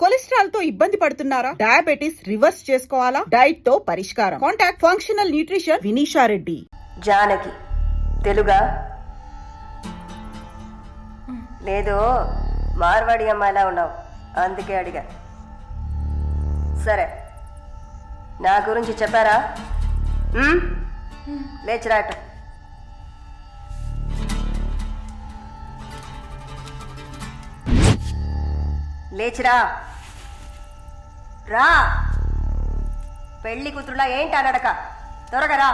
Cholesterol తో ఇబ్బంది పడుతున్నారా? డయాబెటిస్ రివర్స్ చేసుకోవాలా? డైట్ తో పరిష్కారం. Contact functional nutrition Vinisha Reddy. Janaki తెలుగా లేదు, మార్వాడి అమ్మాయిలా ఉన్నావు, అందుకే అడిగా. సరే, నా గురించి చెప్పారా? లేచిరాట. లేచిరా, రా. పెళ్లి కూతురులా ఏంటి అనడక, త్వరగా రా.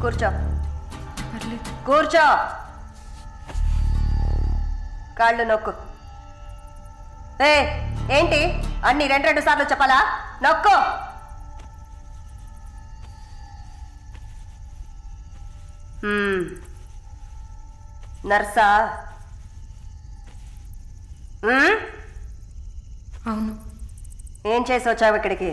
కూర్చో, కూర్చో. కాళ్ళు నొక్కు. ఏంటి అన్ని రెండు సార్లు చెప్పాలా? నొక్కు. నర్సా? అవును. ఏం చేసి వచ్చావు ఇక్కడికి?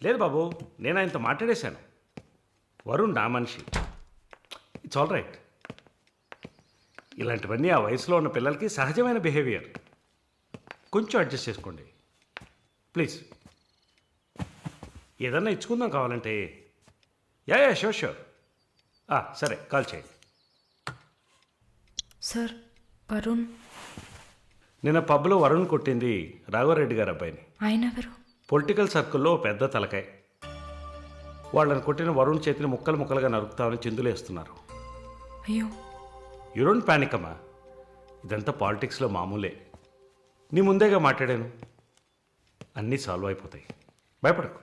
లేదు బాబు, నేను ఆయనతో మాట్లాడేశాను. వరుణ్ నా మనిషి, ఇట్స్ ఆల్ రైట్. ఇలాంటివన్నీ ఆ వయసులో ఉన్న పిల్లలకి సహజమైన బిహేవియర్. కొంచెం అడ్జస్ట్ చేసుకోండి ప్లీజ్. ఏదన్నా ఇచ్చుకుందాం కావాలంటే. Yeah sure sure. సరే, కాల్ చేయండి. సార్, వరుణ్. నిన్న పబ్లో వరుణ్ కొట్టింది రాఘవరెడ్డి గారి అబ్బాయిని. ఆయన ఎవరు? పొలిటికల్ సర్కిల్లో పెద్ద తలకాయ. వాళ్ళని కొట్టిన వరుణ్ చేతిని ముక్కలు ముక్కలుగా నరుకుతామని చిందులేస్తున్నారు. అయ్యో. యూ డోంట్ ప్యానిక్ అమ్మా, ఇదంతా పాలిటిక్స్లో మామూలే. నీ ముందేగా మాట్లాడాను, అన్నీ సాల్వ్ అయిపోతాయి, భయపడకు.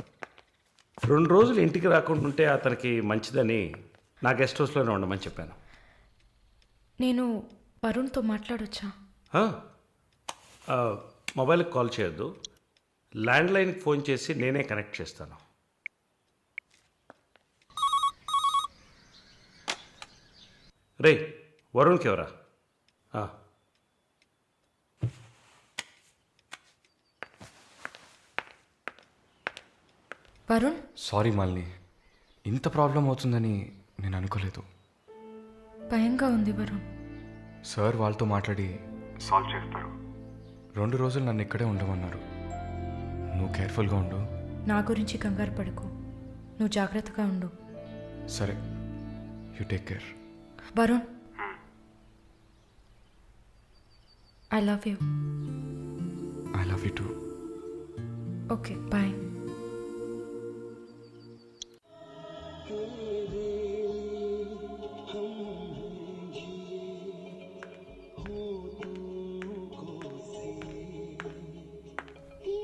2 రోజులు ఇంటికి రాకుండా ఉంటే అతనికి మంచిదని నా గెస్ట్ హౌస్లోనే ఉండమని చెప్పాను. నేను వరుణ్తో మాట్లాడొచ్చా? మొబైల్కి కాల్ చేయొద్దు, ల్యాండ్లైన్కి ఫోన్ చేసి నేనే కనెక్ట్ చేస్తాను. రే, వరుణ్కి ఎవరా? వరుణ్. సారీ మాలిని, ఇంత ప్రాబ్లం అవుతుందని నేను అనుకోలేదు. భయంగా ఉంది వరుణ్. సార్ వాళ్ళతో మాట్లాడి సాల్వ్ చేస్తారు. 2 రోజులు నన్ను ఇక్కడే ఉండమన్నారు. నువ్వు కేర్ఫుల్గా ఉండు. నా గురించి కంగారు పడకు, నువ్వు జాగ్రత్తగా ఉండు. సరే, you take care. Varun, I love you. I love you too. Okay, bye.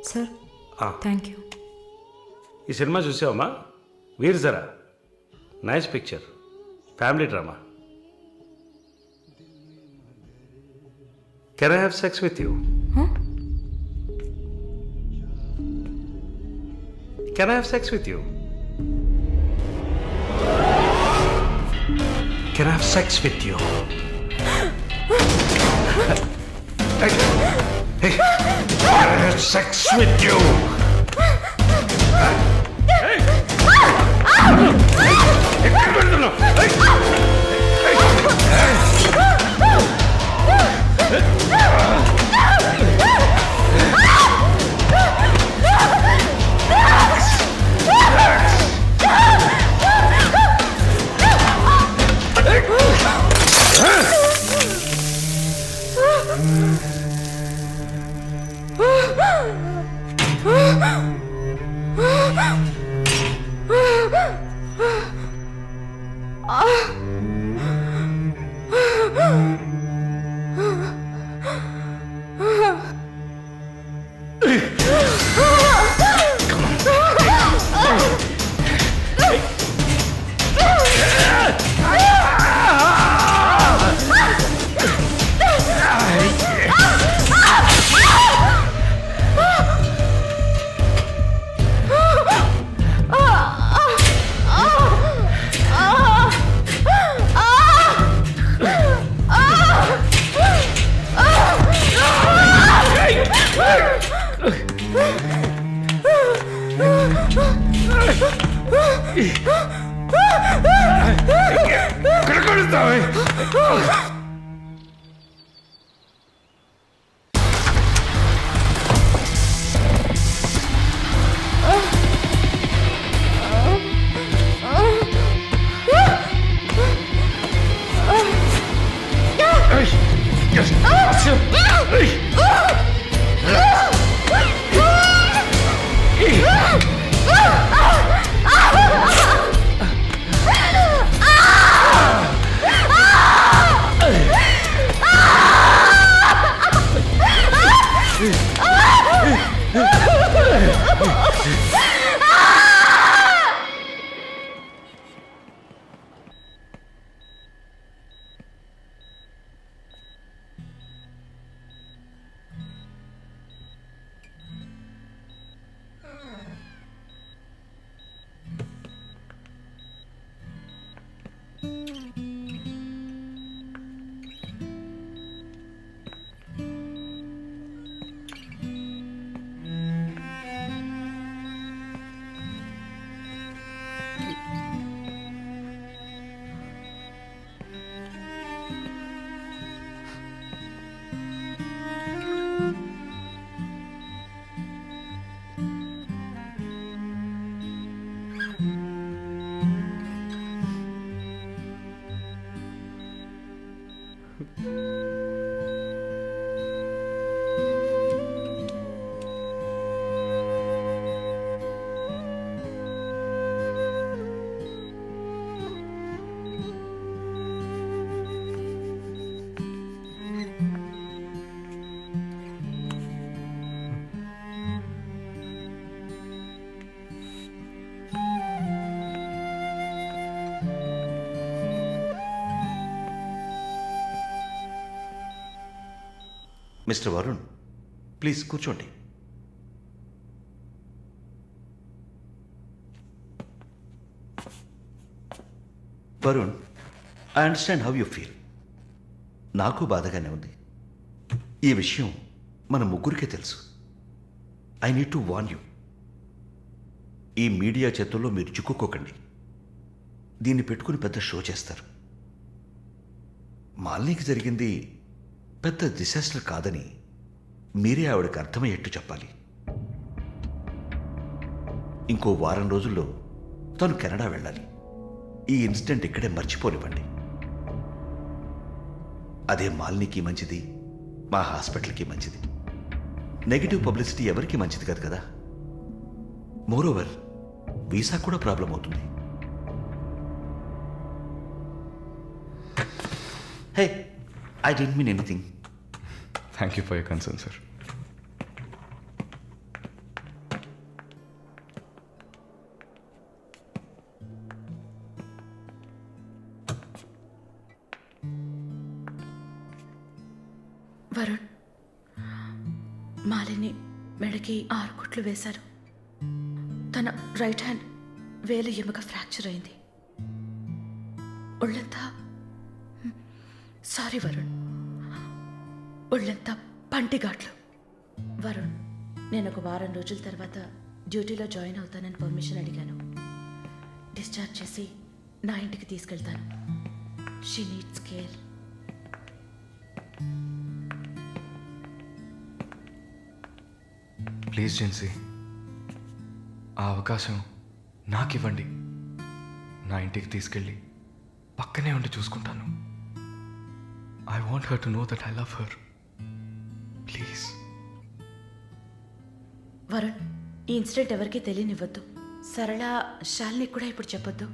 Sir, thank you. ఈ సినిమా చూసావమ్మా? Veer Zaara, nice picture, family drama. Can I have sex with you? Can I have sex with you? Can I have sex with you? Hey, I have sex with you. Hey! చేస్తావే? Mister Varun, please కూర్చోండి. Varun, I understand how you feel. నాకు బాధగానే ఉంది. ఈ విషయం మన ముగ్గురికే తెలుసు. I need to warn you. ఈ మీడియా చేతుల్లో మీరు చిక్కుకోకండి. దీన్ని పెట్టుకుని పెద్ద షో చేస్తారు. మాలినికి జరిగింది పెద్ద డిసాస్టర్ కాదని మీరే ఆవిడకి అర్థమయ్యేట్టు చెప్పాలి. ఇంకో వారం రోజుల్లో తను కెనడా వెళ్ళాలి. ఈ ఇన్సిడెంట్ ఇక్కడే మర్చిపోనివ్వండి. అదే మాలినికి మంచిది, మా హాస్పిటల్కి మంచిది. నెగిటివ్ పబ్లిసిటీ ఎవరికి మంచిది కాదు కదా. మోరోవర్ వీసా కూడా ప్రాబ్లం అవుతుంది. హే, I didn't mean anything. Thank you for your concern, sir. Varun, Malini మెడకి 6 కుట్లు వేశారు. తన రైట్ హ్యాండ్ వేలు ఎముక ఫ్రాక్చర్ అయింది. ఒళ్ళంతా సారీ వరుణ్, ఒళ్ళంతా పంటిఘాట్లు. వరుణ్, నేను ఒక వారం రోజుల తర్వాత డ్యూటీలో జాయిన్ అవుతానని పర్మిషన్ అడిగాను. డిశ్చార్జ్ చేసి నా ఇంటికి తీసుకెళ్తాను. She needs care. Please Gen Z, ఆ అవకాశం నాకు ఇవ్వండి. నా ఇంటికి తీసుకెళ్ళి పక్కనే ఉండి చూసుకుంటాను. I want her to know that I love her. Please. Varun, ఈ ఇన్సిడెంట్ ఎవరికీ తెలియనివ్వద్దు. సరళ, శాలిని కూడా ఇప్పుడు చెప్పొద్దు.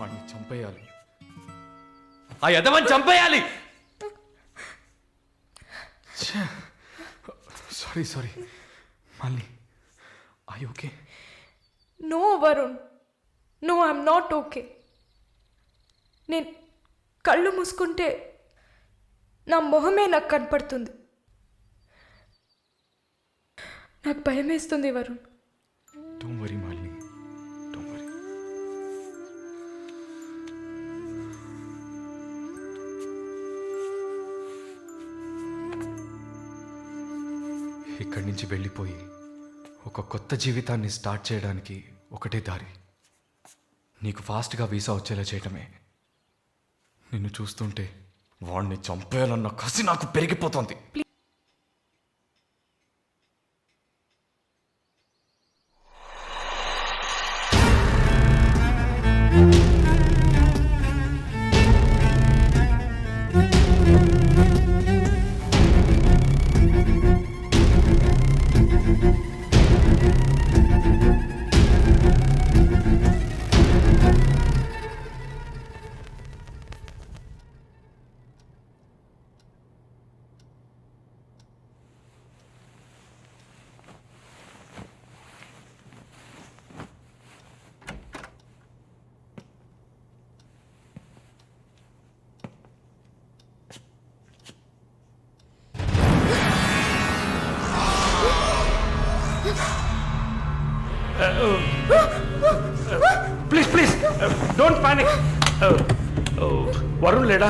వాడిని చంపేయాలి, ఆ యదవని చంపేయాలి. సారీ మళ్ళీ I okay? No Varun, no I'm not okay. నేను కళ్ళు మూసుకుంటే నా మొహమే నాకు కనపడుతుంది. నాకు భయం వేస్తుంది Varun. Don't worry Malini, don't worry. ఇక్కడి నుంచి వెళ్ళిపోయి ఒక కొత్త జీవితాన్ని స్టార్ట్ చేయడానికి ఒకటే దారి, నీకు ఫాస్ట్గా వీసా వచ్చేలా చేయటమే. నిన్ను చూస్తుంటే వాడిని చంపేయాలన్న కసి నాకు పెరిగిపోతుంది. Please don't panic. వరుణ్ లేడా?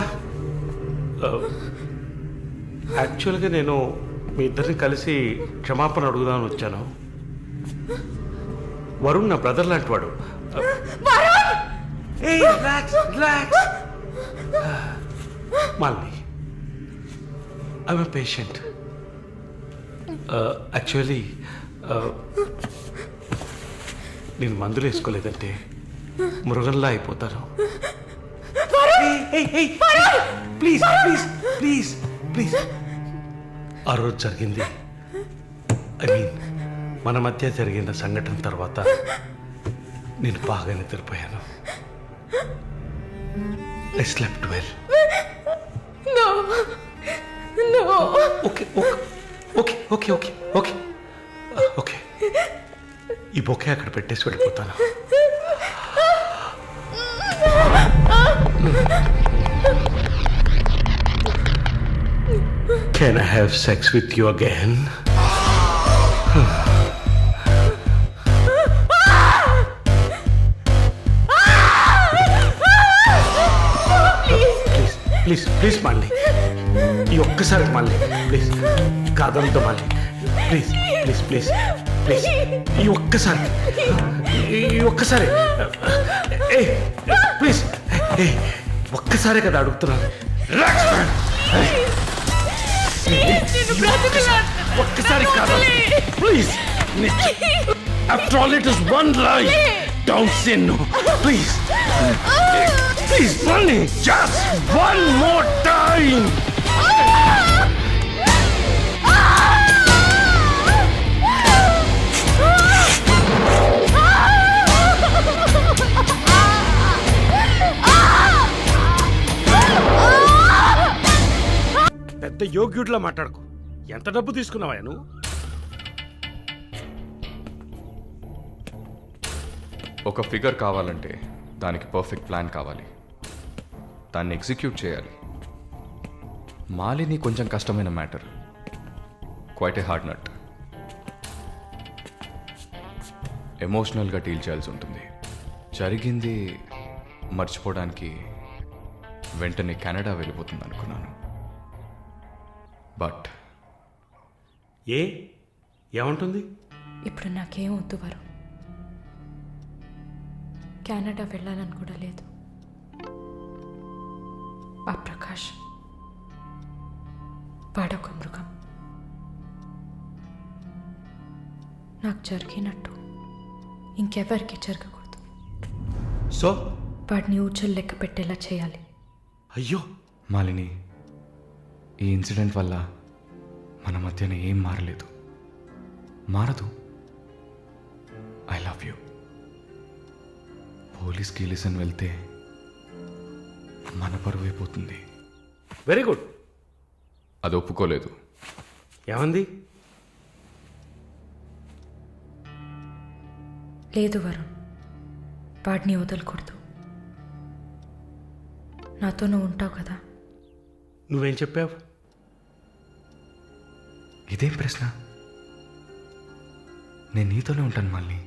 యాక్చువల్గా నేను మీ ఇద్దరిని కలిసి క్షమాపణ అడుగుదామని వచ్చాను. వరుణ్ నా బ్రదర్ లాంటి వాడు. Malini, I'm a patient. Actually నేను మందులు వేసుకోలేదంటే మృగంలా అయిపోతాను. Please please please please. ఆ రోజు జరిగింది, ఐ మీన్ మన మధ్య జరిగిన సంఘటన తర్వాత నేను బాగా నిద్రపోయాను. I slept well. Okay okay okay okay okay okay. ఈ బొకే అక్కడ పెట్టేసి వెళ్ళిపోతాను. Can I have sex with you again? Please please మళ్ళీ ఈ ఒక్కసారి మళ్ళీ ప్లీజ్ కాదంతో మళ్ళీ ప్లీజ్ ప్లీజ్ ప్లీజ్ ప్లీజ్ ఈ ఒక్కసారి ఏ ప్లీజ్ ఏ ఒక్కసారే కదా అడుగుతున్నాను. ఒక్కసారి కాదు please. After all it is one life. Don't say no. Please. Please, Malini. Just one more time. పెద్ద యోగ్యుడిలా మాట్లాడుకో. ఎంత డబ్బు తీసుకున్నావా నువ్వు? ఒక ఫిగర్ కావాలంటే దానికి పర్ఫెక్ట్ ప్లాన్ కావాలి, దాన్ని ఎగ్జిక్యూట్ చేయాలి. మాలిని కొంచెం కష్టమైన matter, quite a hard nut. ఎమోషనల్గా డీల్ చేయాల్సి ఉంటుంది. జరిగింది మర్చిపోవడానికి వెంటనే కెనడా వెళ్ళిపోతుంది అనుకున్నాను. బట్ ఏమంటుంది? ఇప్పుడు నాకేం వద్దు వరుణ్. కెనడా వెళ్ళాలని కూడా లేదు. ఆ ప్రకాష్ వాడొక మృగం. నాకు జరిగినట్టు ఇంకెవరికి జరగకూడదు. సో వాడిని ఊచలు లెక్క పెట్టేలా చేయాలి. అయ్యో మాలిని, ఈ ఇన్సిడెంట్ వల్ల మన మధ్యన ఏం మారలేదు, మారదు. I love you. పోలీస్కి లిసన్ వెళ్తే మన పరువు అయిపోతుంది. Very good. అది ఒప్పుకోలేదు. ఏమంది? లేదు వరుణ్, వాడిని వదలకూడదు. నాతో నువ్వు ఉంటావు కదా. నువ్వేం చెప్పావు? ఇదేం ప్రశ్న? నేను నీతోనే ఉంటాను మాలిని.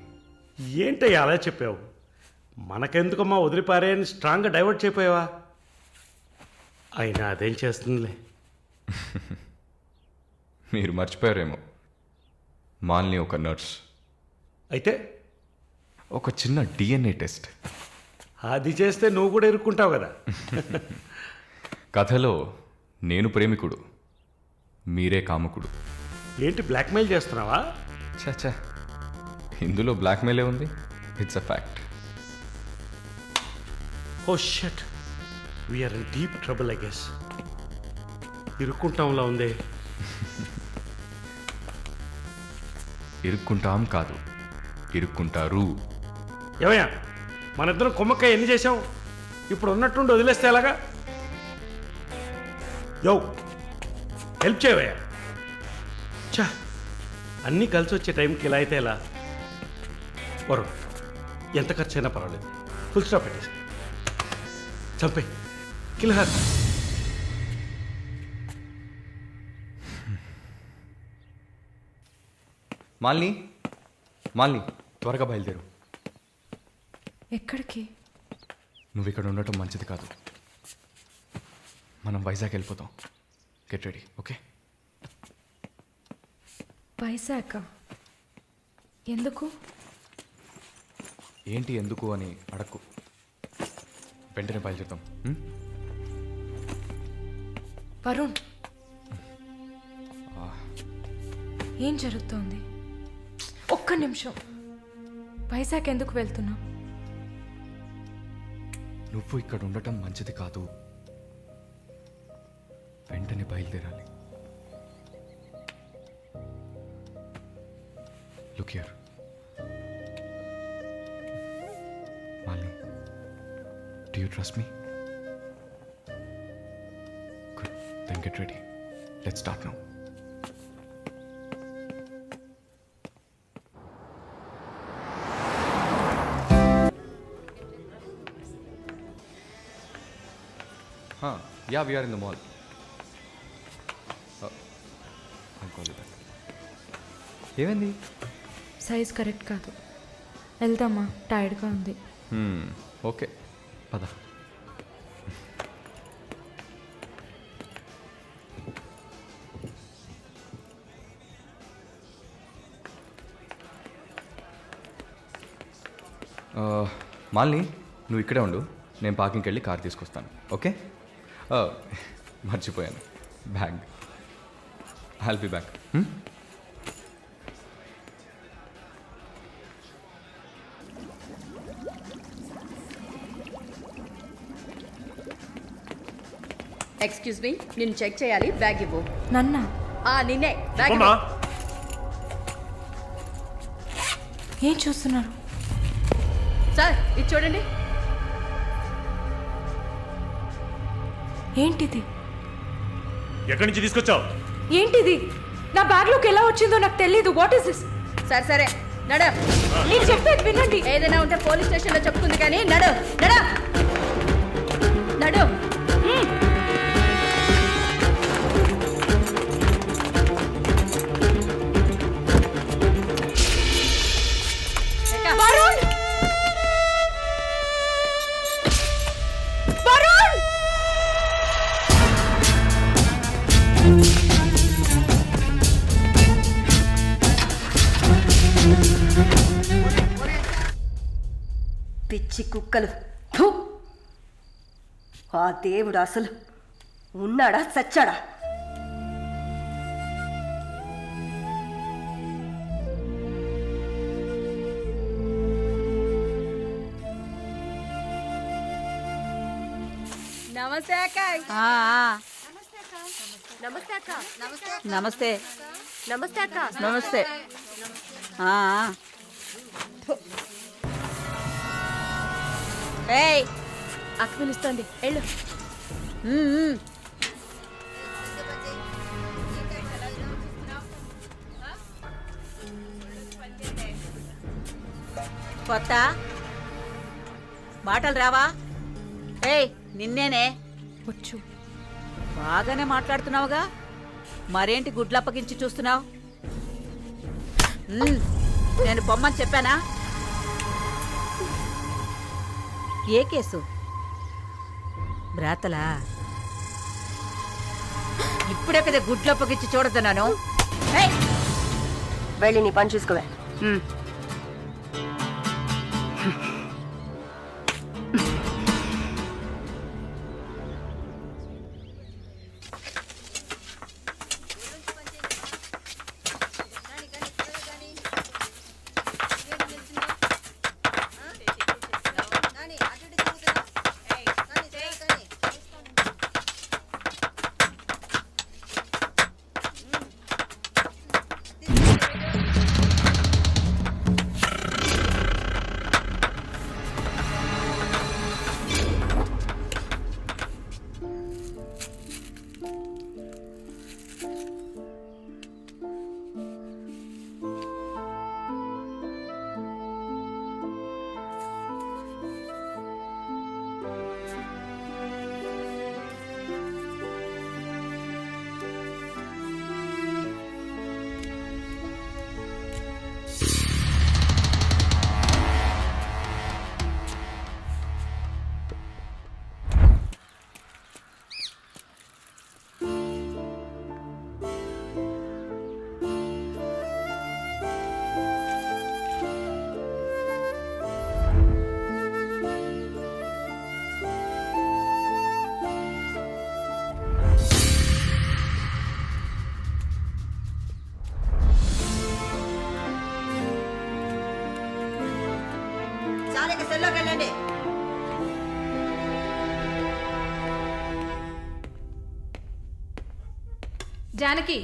ఏంటయ్యా అలా చెప్పావు? మనకెందుకమ్మా వదిలిపారే అని స్ట్రాంగ్గా డైవర్ట్ చేయపోయావా? అయినా అదేం చేస్తుందిలే. మీరు మర్చిపోయారేమో, మాలిని ఒక నర్స్. అయితే ఒక చిన్న డిఎన్ఏ టెస్ట్. అది చేస్తే నువ్వు కూడా ఇరుక్కుంటావు కదా. కథలో నేను ప్రేమికుడు, మీరే కాముకుడు. ఏంటి బ్లాక్మెయిల్ చేస్తున్నావా? చచ్చా, ఇందులో బ్లాక్మెయిలే ఉంది. It's a fact. Oh shit, we're in deep trouble I guess. ఇరుక్కుంటాంలా ఉందే. ఇరుక్కుంటాం కాదు, ఇరుక్కుంటారు. ఏమయ్యా, మన ఇద్దరం కొమ్మక్క ఎన్ని చేసాం? ఇప్పుడు ఉన్నట్టుండి వదిలేస్తే ఎలాగా? యో, హెల్ప్ చేయవయ్యా. చా, అన్నీ కలిసి వచ్చే టైంకి ఇలా అయితే ఎలా? వరుణ్, ఎంత ఖర్చు అయినా పర్వాలేదు, ఫుల్ స్టాప్ పెట్టేసి చంపే కిల్హర్. మాలిని, మాలిని, త్వరగా బయలుదేరు. ఎక్కడికి? నువ్వు ఇక్కడ ఉండటం మంచిది కాదు. మనం వైజాగ్ వెళ్ళిపోతాం. Get ready, okay? వైజాగ్ ఎందుకు? ఏంటి ఎందుకు అని అడక్కు, వెంటనే బయలుదేరుతాం. వరుణ్, ఏం జరుగుతోంది? ఒక్క నిమిషం. వైజాగ్ ఎందుకు వెళ్తున్నావు? నువ్వు ఇక్కడ ఉండటం మంచిది కాదు, వెంటనే బయలుదేరాలి. Look here Malini, do you trust me? Good, then get ready. Let's start now. Yeah, we are in the mall. I'll call you back. ఏమైంది? సైజ్ కరెక్ట్ కాదు. వెళ్దామా? టైర్డ్గా ఉంది. ఓకే, పద. మాలిని, నువ్వు ఇక్కడే ఉండు, నేను పార్కింగ్కి వెళ్ళి కార్ తీసుకొస్తాను, ఓకే? మర్చిపోయాను, bag. I'll be back. Excuse me, నేను చెక్ చేయాలి. బ్యాగ్ ఇవ్వు. నన్నా నిన్నే బ్యాగ్ ఇవ్వు. ఏం చూస్తున్నారు? సార్ ఇది చూడండి. ఏంటిది? ఎక్కడి నుంచి తీసుకొచ్చావు? ఏంటిది? నా బ్యాగ్లోకి ఎలా వచ్చిందో నాకు తెలీదు. What is this? సరే సరే నడు. నేను చెప్పేది వినండి. ఏదైనా ఉంటే పోలీస్ స్టేషన్లో చెప్తుంది కానీ నడు నడు నడు. వరుణ్! వరుణ్! పిచ్చి కుక్కలు. ఫు! ఆ దేవుడు అసలు ఉన్నాడా చచ్చాడా? నమస్తే అక్క. నమస్తే అక్క. నమస్తే నమస్తే అక్క. నమస్తే ఏయ్ అక్క పిలుస్తోంది, వెళ్ళు. కొత్త మాటలు రావా? ఏయ్ నిన్నేనే. వచ్చు. బాగానే మాట్లాడుతున్నావుగా, మరేంటి గుడ్లప్పగించి చూస్తున్నావు? నేను పొమ్మని చెప్పానా? ఏ కేసు? బ్రాతలా? ఇప్పుడే కదా గుడ్లప్పగించి చూడద్దన్నాను. వెళ్ళి నీ పని చూసుకోవే. జానకి,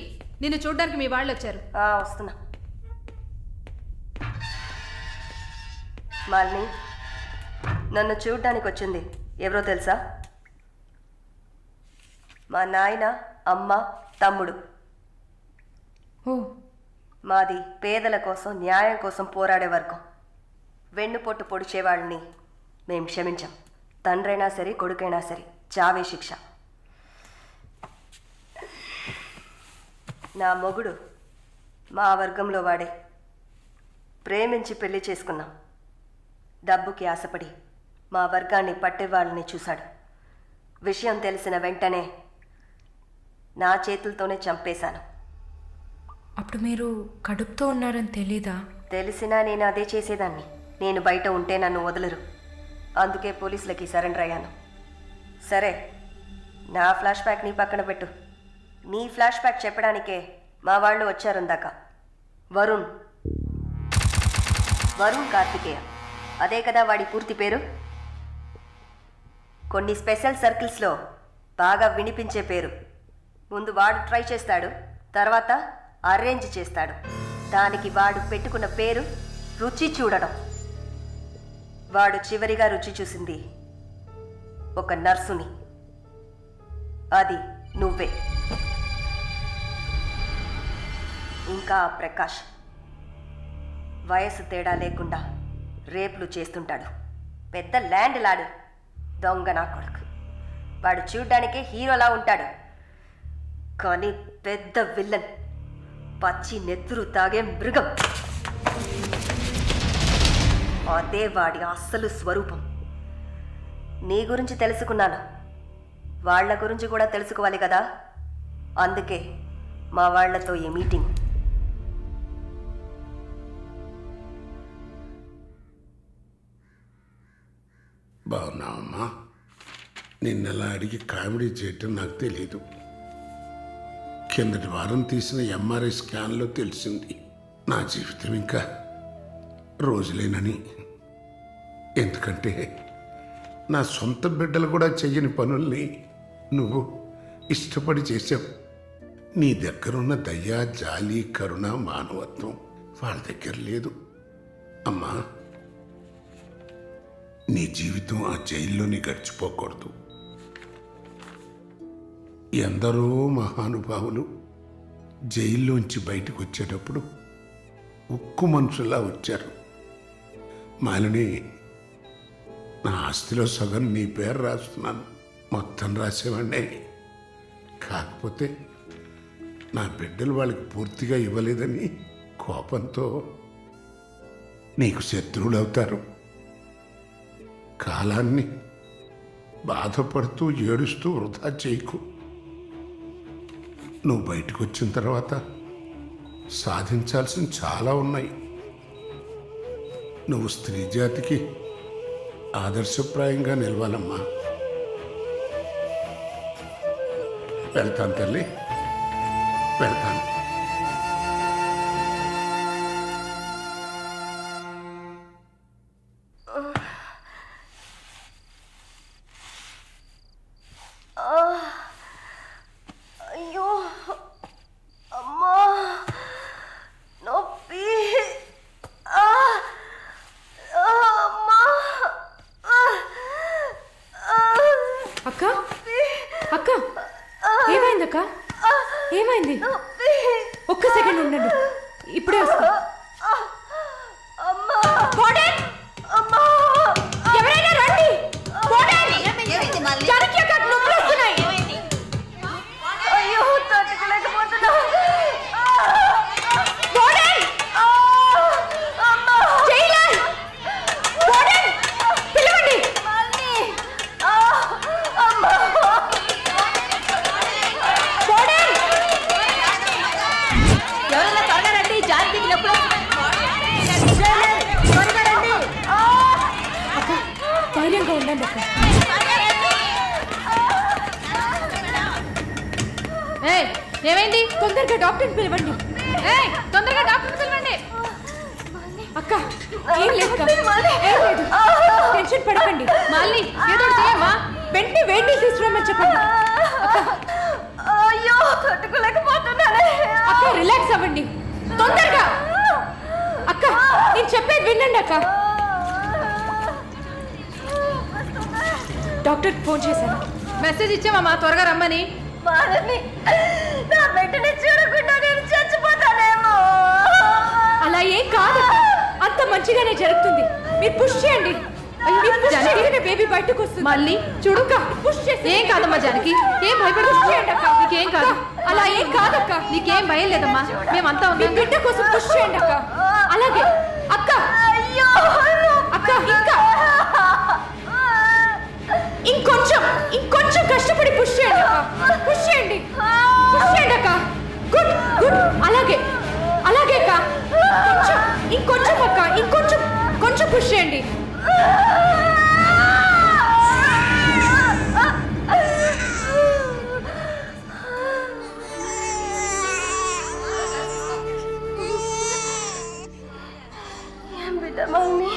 నిన్ను చూడ్డానికి మీ వాళ్ళు వచ్చారు. వస్తున్నా. మాలిని, నన్ను చూడ్డానికి వచ్చింది ఎవరో తెలుసా? మా నాయన, అమ్మ, తమ్ముడు. ఓ, మాది పేదల కోసం, న్యాయం కోసం పోరాడే వర్గం. వెన్నుపొట్టు పొడిచేవాళ్ళని మేం క్షమించాం. తండ్రైనా సరే, కొడుకైనా సరే, చావే శిక్ష. నా మొగుడు మా వర్గంలో వాడే. ప్రేమించి పెళ్లి చేసుకున్నాం. డబ్బుకి ఆశపడి మా వర్గాన్ని పట్టేవాళ్ళని చూశాడు. విషయం తెలిసిన వెంటనే నా చేతులతోనే చంపేశాను. అప్పుడు మీరు కడుపుతో ఉన్నారని తెలీదా? తెలిసినా నేను అదే చేసేదాన్ని. నేను బయట ఉంటే నన్ను వదలరు. అందుకే పోలీసులకి సరెండర్ అయ్యాను. సరే, నా ఫ్లాష్ బ్యాక్ నీ పక్కన పెట్టు. నీ ఫ్లాష్ బ్యాక్ చెప్పడానికే మా వాళ్ళు వచ్చారుందాక. వరుణ్ కార్తికేయ, అదే కదా వాడి పూర్తి పేరు. కొన్ని స్పెషల్ సర్కిల్స్లో బాగా వినిపించే పేరు. ముందు వాడు ట్రై చేస్తాడు, తర్వాత అరేంజ్ చేస్తాడు. దానికి వాడు పెట్టుకున్న పేరు రుచి చూడడం. వాడు చివరిగా రుచి చూసింది ఒక నర్సుని. అది నువ్వే. ఇంకా ఆ ప్రకాష్ వయసు తేడా లేకుండా రేపులు చేస్తుంటాడు. పెద్ద ల్యాండ్ లాడు, దొంగ నా కొడుకు. వాడు చూడ్డానికే హీరోలా ఉంటాడు, కానీ పెద్ద విల్లన్, పచ్చి నెత్తురు తాగే మృగం. అదే వాడి అస్సలు స్వరూపం. నీ గురించి తెలుసుకున్నాను, వాళ్ళ గురించి కూడా తెలుసుకోవాలి కదా. అందుకే మా వాళ్లతో ఈ మీటింగ్. బాగున్నావమ్మా? నిన్నలా అడిగి కామెడీ చేయటం నాకు తెలియదు. కిందటి వారం తీసిన ఎంఆర్ఐ స్కాన్లో తెలిసింది నా జీవితం ఇంకా రోజులేనని. ఎందుకంటే నా సొంత బిడ్డలు కూడా చెయ్యని పనుల్ని నువ్వు ఇష్టపడి చేసావు. నీ దగ్గరున్న దయ, జాలి, కరుణ, మానవత్వం వాళ్ళ దగ్గర లేదు. అమ్మా, నీ జీవితం ఆ జైల్లోనే గడిచిపోకూడదు. ఎందరో మహానుభావులు జైల్లోంచి బయటకు వచ్చేటప్పుడు ఉక్కు మనుషుల్లా వచ్చారు. మాలిని, నా ఆస్తిలో సగం నీ పేరు రాస్తున్నాను, మొత్తం రాసేవాడినే. కాకపోతే నా బిడ్డలు వాళ్ళకి పూర్తిగా ఇవ్వలేదని కోపంతో నీకు శత్రువులు అవుతారు. కాలాన్ని బాధపడుతూ ఏడుస్తూ వృధా చేయకు. నువ్వు బయటకు వచ్చిన తర్వాత సాధించాల్సిన చాలా ఉన్నాయి. నువ్వు స్త్రీ జాతికి ఆదర్శప్రాయంగా నిలవాలమ్మా. వెళ్తాను తల్లి, వెళ్తాను. అయ్యో అమ్మా, నొప్పి. అమ్మా, అక్క అక్క ఏమైంది అక్క? ఏమైంది? ఒక్క సెకండ్ ఉండండి, ఇప్పుడే వస్తా. ఎవరైనా రండి. జానకి అక్క, నొప్పులు వస్తున్నాయి. అయ్యో, తట్టుకోలేకపోతున్నా. పిలవండి. ఎవరైనా త్వరగా రండి, జానకి నొప్పులు. అక్క, ధైర్యంగా ఉండండి అక్క. ఏమైంది? తొందరగా డాక్టర్ని పిలవండి. తొందరగా డాక్టర్ పిలవండి. అక్క, ఏం లేదు అక్క. ఏం లేదు, టెన్షన్ పడకండి. మళ్ళీ ఏదో ఒకటి చేయమ్మా. వెంటనే వేడి నీళ్ళు తీసుకురామని చెప్పండి. అక్క, అయ్యో, తట్టుకోలేకపోతున్నానే. అక్క రిలాక్స్ అవ్వండి తొందరగా. అక్క, నేను చెప్పేది వినండి అక్క. డాక్టర్ ఫోన్ చేశాను. మెసేజ్ ఇచ్చామమ్మా, త్వరగా రమ్మని. మాలని, నా బిడ్డని చూడకుండా నేను చచ్చిపోతానేమో. అలా ఏం కాదు, అంత మంచిగానే జరుగుతుంది. మీరు పుష్ చేయండి. మీరు push చేస్తేనే బేబీ బయటకు వస్తుంది. మళ్ళీ చూడు, పుష్ చేస్తే ఏం కాదమ్మా జానకి, ఏం భయపడకు. పుష్ చేయండి అక్క. నీకేం కాదు. అలా ఏం కాదక్క. నీకేం భయం లేదమ్మా, మేమంతా మీ ఉన్నాం. బిడ్డ కోసం పుష్ చేయండి అక్క. అలాగే అక్క. అయ్యో, అక్క, ఇంకా ఇంకొంచెం కష్టపడి పుష్ చేయండి అక్క. పుష్ చేయండి, పుష్ చేయండి అక్క. Good good. అలాగే అక్క. ఇంకొంచెం అక్క, కొంచెం పుష్ చేయండి. ఏం బిడ్డ మమ్మీ?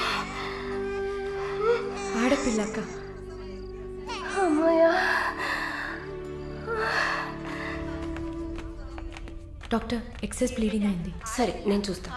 ఆడపిల్ల అక్క. అమ్మయ్యా, డాక్టర్ ఎక్సెస్ బ్లీడింగ్ అయింది. సరే నేను చూస్తా.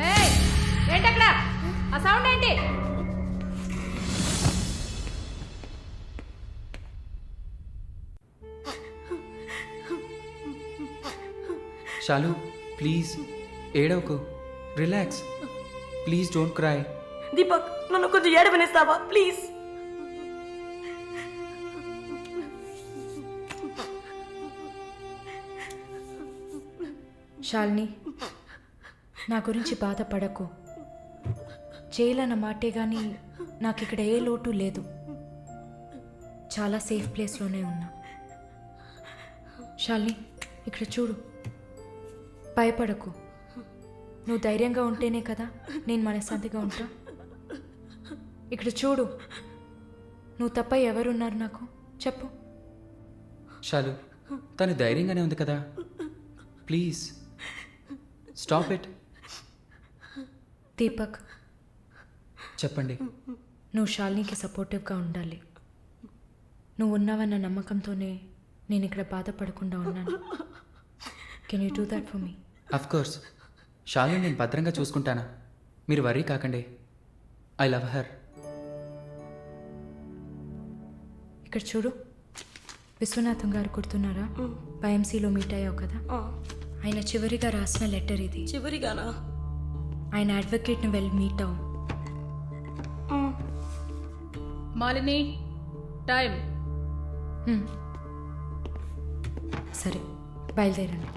ఏయ్, ఏంటక్కడ ఆ సౌండ్ ఏంటి? షాలు ప్లీజ్ ఏడవకు, relax, please don't cry. Deepak, నన్ను కొంచెం ఏడవనిస్తావా ప్లీజ్? శాలిని, నా గురించి బాధపడకు. జైలన్న మాటే కానీ నాకు ఇక్కడ ఏ లోటు లేదు. చాలా సేఫ్ ప్లేస్లోనే ఉన్నా. శాలిని, ఇక్కడ చూడు, భయపడకు. నువ్వు ధైర్యంగా ఉంటేనే కదా నేను మనశ్శాంతిగా ఉంటా. ఇక్కడ చూడు, నువ్వు తప్ప ఎవరున్నారు నాకు చెప్పు. షాలు, తను ధైర్యంగానే ఉంది కదా, ప్లీజ్ స్టాప్ ఇట్. దీపక్, చెప్పండి. నువ్వు శాలినికి సపోర్టివ్గా ఉండాలి. నువ్వు ఉన్నావన్న నమ్మకంతోనే నేను ఇక్కడ బాధపడకుండా ఉన్నాను. Can you do that for me? Of course, Shalu నేను భద్రంగా చూసుకుంటానా, మీరు వర్రీ కాకండి. I love her. ఇక్కడ చూడు, విశ్వనాథం గారు గుర్తున్నారా? వైఎంసీలో మీట్ అయ్యావు కదా, ఆయన చివరిగా రాసిన లెటర్ ఇది. చివరిగానా? ఆయన అడ్వకేట్ని వెళ్ళి మీట్ అవ్వు. మాలిని, టైం. సరే, బయలుదేరండి.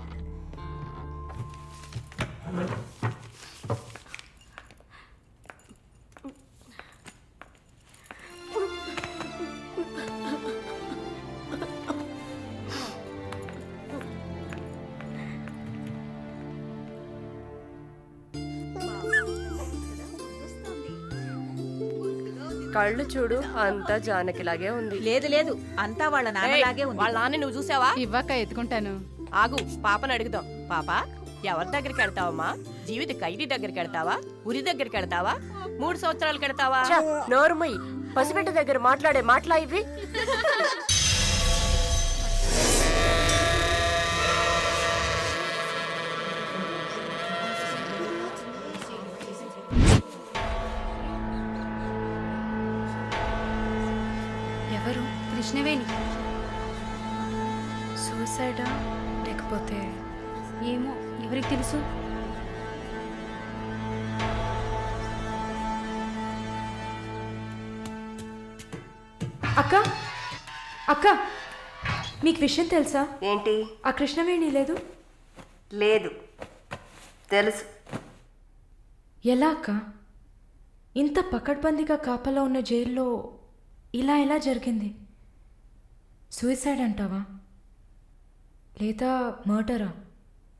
కళ్ళు చూడు, అంతా జానకిలాగే ఉంది. లేదు లేదు, అంతా వాళ్ళ నాన్నలాగే ఉంది. వాళ్ళ నాన్న నువ్వు చూసావా? ఇవ్వక ఎత్తుకుంటాను. ఆగు, పాపను అడుగుదాం. పాప, ఎవరి దగ్గరికి వెళ్తావమ్మా? జీవిత ఖైదీ దగ్గరికి వెళ్తావా? ఉరి దగ్గరికి వెళ్తావా? 3 సంవత్సరాలకు వెళ్తావా? నోరుమయ్యి, పసిబిడ్డ దగ్గర మాట్లాడే మాటలా ఇవి? ఎవరు? కృష్ణవేణి. సూసైడా లేకపోతే? ఏమో, ఎవరికి తెలుసు? అక్క, అక్క, మీకు విషయం తెలుసా? ఏంటి? ఆ కృష్ణవేణి లేదు. లేదు, తెలుసు. ఎలా అక్క? ఇంత పకడ్బందీగా కాపలా ఉన్న జైల్లో ఇలా ఎలా జరిగింది? సూసైడ్ అంటావా లేదా మర్డరా?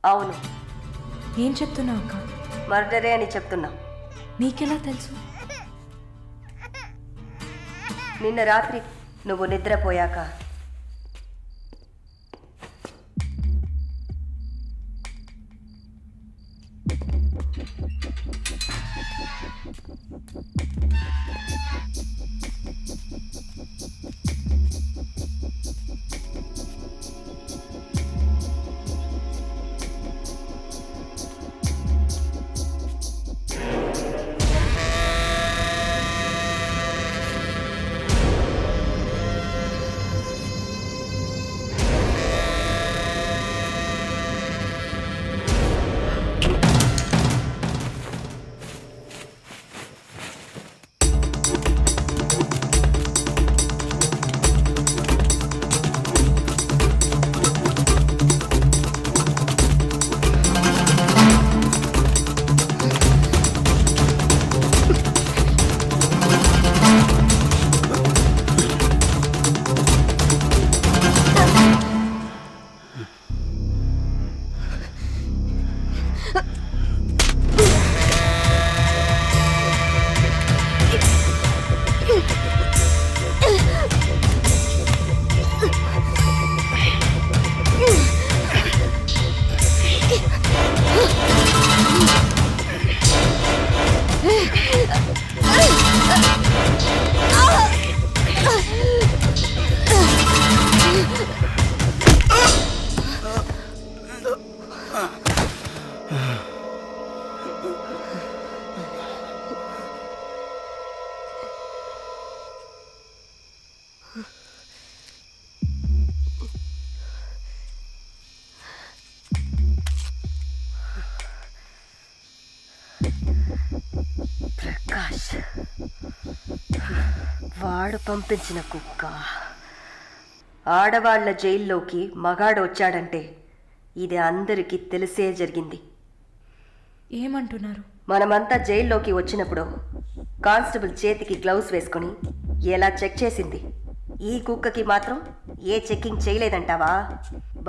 అవును. ఏం చెప్తున్నావు అక్క? మర్డరే అని చెప్తున్నా. మీకెలా తెలుసు? నిన్న రాత్రి నువ్వు నిద్రపోయాక ప్రకాష్ వాడు పంపించిన కుక్క. ఆడవాళ్ల జైల్లోకి మగాడు వచ్చాడంటే ఇది అందరికీ తెలిసే జరిగింది. ఏమంటున్నారు? మనమంతా జైల్లోకి వచ్చినప్పుడు కానిస్టేబుల్ చేతికి గ్లౌస్ వేసుకుని ఎలా చెక్ చేసింది, ఈ కుక్కకి మాత్రం ఏ చెక్కింగ్ చేయలేదంటావా?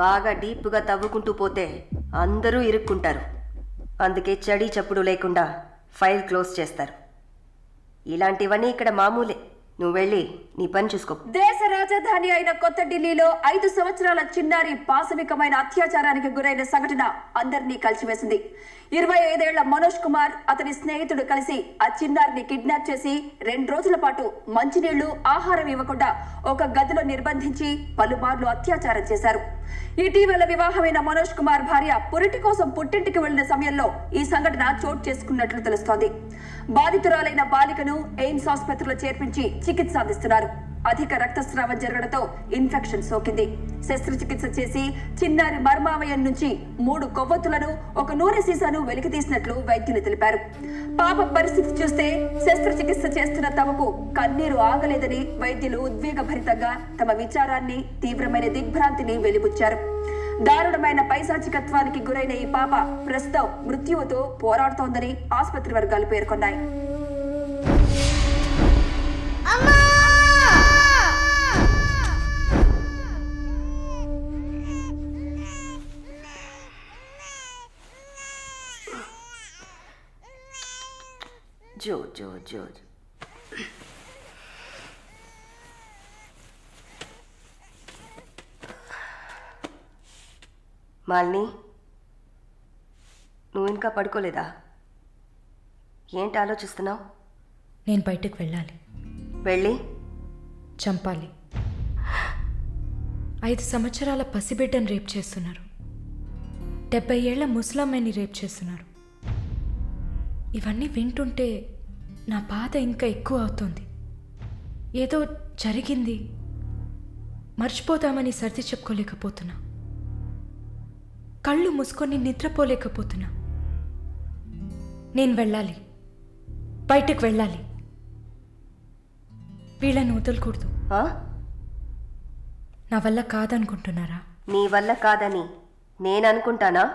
బాగా డీప్గా తవ్వుకుంటూ పోతే అందరూ ఇరుక్కుంటారు. అందుకే చడి చప్పుడు లేకుండా ఫైల్ క్లోజ్ చేస్తారు. ఇలాంటివన్నీ ఇక్కడ మామూలే. నువ్వు వెళ్ళి నీ పని చూసుకో. దేశ రాజధాని అయిన కొత్త ఢిల్లీలో 5 సంవత్సరాల చిన్నారి పాశవికమైన అత్యాచారానికి గురైన సంఘటన అందరినీ కలిసివేసింది. 25 ఏళ్ల మనోజ్ కుమార్ అతని స్నేహితుడు కలిసి ఆ చిన్నారిని కిడ్నాప్ చేసి 2 రోజుల పాటు మంచినీళ్లు, ఆహారం ఇవ్వకుండా ఒక గదిలో నిర్బంధించి పలుమార్లు అత్యాచారం చేశారు. ఇటీవల వివాహమైన మనోజ్ కుమార్ భార్య పురిటి కోసం పుట్టింటికి వెళ్లిన సమయంలో ఈ సంఘటన చోటు చేసుకున్నట్లు తెలుస్తోంది. బాధితురాలైన బాలికను ఎయిమ్స్ ఆసుపత్రిలో చేర్పించి చికిత్స అందిస్తున్నారు. అధిక రక్తస్రావం జరగడంతో ఇన్ఫెక్షన్ సోకింది. శస్త్రచికిత్స చేసి చిన్నారి మర్మావయం నుంచి 3 కొవ్వొత్తులను, ఒక నూనె సీసాను వెలికి తీసినట్లు వైద్యులు తెలిపారు. పాప పరిస్థితి చూస్తే శస్త్రచికిత్స చేస్తున్న తమకు కన్నీరు ఆగలేదని వైద్యులు ఉద్వేగభరితంగా తమ విచారాన్ని, తీవ్రమైన దిగ్భ్రాంతిని వెలిబుచ్చారు. దారుణమైన పైశాచికత్వానికి గురైన ఈ పాప ప్రస్తుతం మృత్యువుతో పోరాడుతోందని ఆసుపత్రి వర్గాలు పేర్కొన్నాయి. జో జో జో మాలిని, నువ్వు ఇంకా పడుకోలేదా? ఏంటి ఆలోచిస్తున్నావు? నేను బయటకు వెళ్ళాలి. వెళ్ళి చంపాలి. 5 సంవత్సరాల పసిబిడ్డను రేప్ చేస్తున్నారు. 70 ఏళ్ల ముసలమ్మని రేప్ చేస్తున్నారు. ఇవన్నీ వింటుంటే నా బాధ ఇంకా ఎక్కువ అవుతుంది. ఏదో జరిగింది, మర్చిపోతామని సర్ది చెప్పుకోలేకపోతున్నా. కళ్ళు మూసుకొని నిద్రపోలేకపోతున్నా. నేను వెళ్ళాలి, బయటకు వెళ్ళాలి. వీళ్ళని వదలకూడదు. నా వల్ల కాదనుకుంటున్నారా? నీ వల్ల కాదని నేను అనుకుంటానా?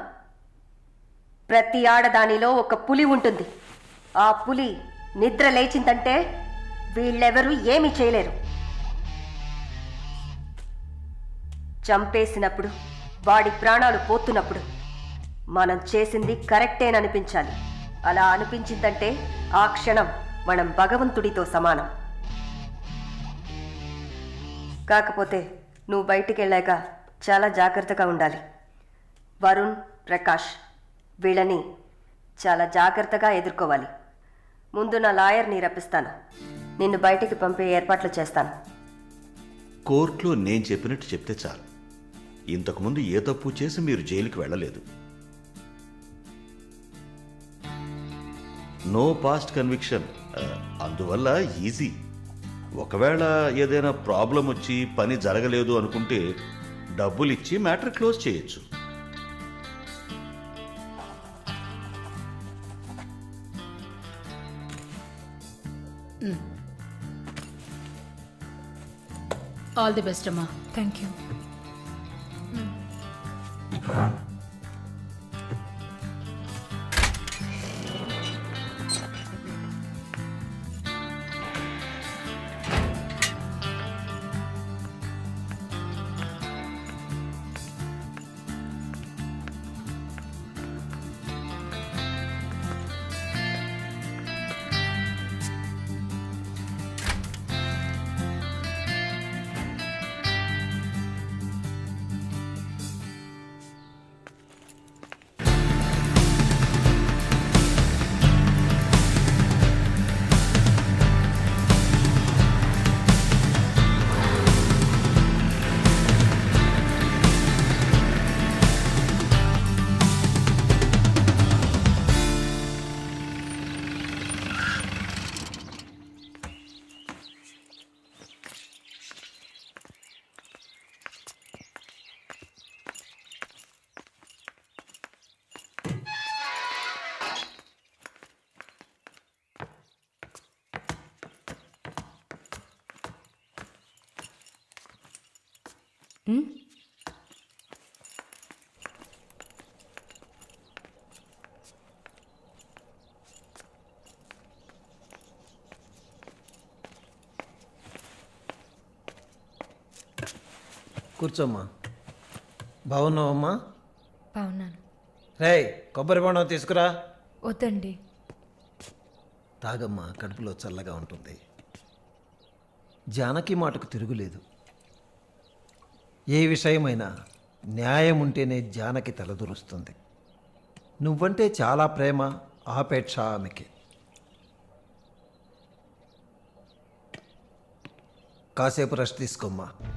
ప్రతి ఆడదానిలో ఒక పులి ఉంటుంది. ఆ పులి నిద్ర లేచిందంటే వీళ్ళెవరూ ఏమీ చేయలేరు. చంపేసినప్పుడు, వాడి ప్రాణాలు పోతున్నప్పుడు మనం చేసింది కరెక్టేననిపించాలి. అలా అనిపించిందంటే ఆ క్షణం మనం భగవంతుడితో సమానం. కాకపోతే నువ్వు బయటికి వెళ్ళాక చాలా జాగ్రత్తగా ఉండాలి. వరుణ్, ప్రకాష్ వీళ్ళని చాలా జాగ్రత్తగా ఎదుర్కోవాలి. ముందు నా లాయర్ని రప్పిస్తాను. నిన్ను బయటికి పంపే ఏర్పాట్లు చేస్తాను. కోర్టులో నేను చెప్పినట్టు చెప్తే చాలు. ఇంతకుముందు ఏ తప్పు చేసి మీరు జైలుకి వెళ్ళలేదు. No past conviction. అందువల్ల ఈజీ. ఒకవేళ ఏదైనా ప్రాబ్లం వచ్చి పని జరగలేదు అనుకుంటే డబ్బులు ఇచ్చి మ్యాటర్ క్లోజ్ చేయొచ్చు. ఆల్ ది బెస్ట్ అమ్మా. Thank you. కూర్చోమ్మా. బాగున్నావమ్మా? బాగున్నాను. రేయ్, కొబ్బరి బొండం తీసుకురా. వద్దండి. తాగమ్మా, కడుపులో చల్లగా ఉంటుంది. జానకి మాటకు తిరుగులేదు. ఏ విషయమైనా న్యాయం ఉంటేనే జానకి తలదూరుస్తుంది. నువ్వంటే చాలా ప్రేమ, ఆపేక్ష ఆమెకి. కాసేపు రెస్ట్ తీసుకోమ్మా.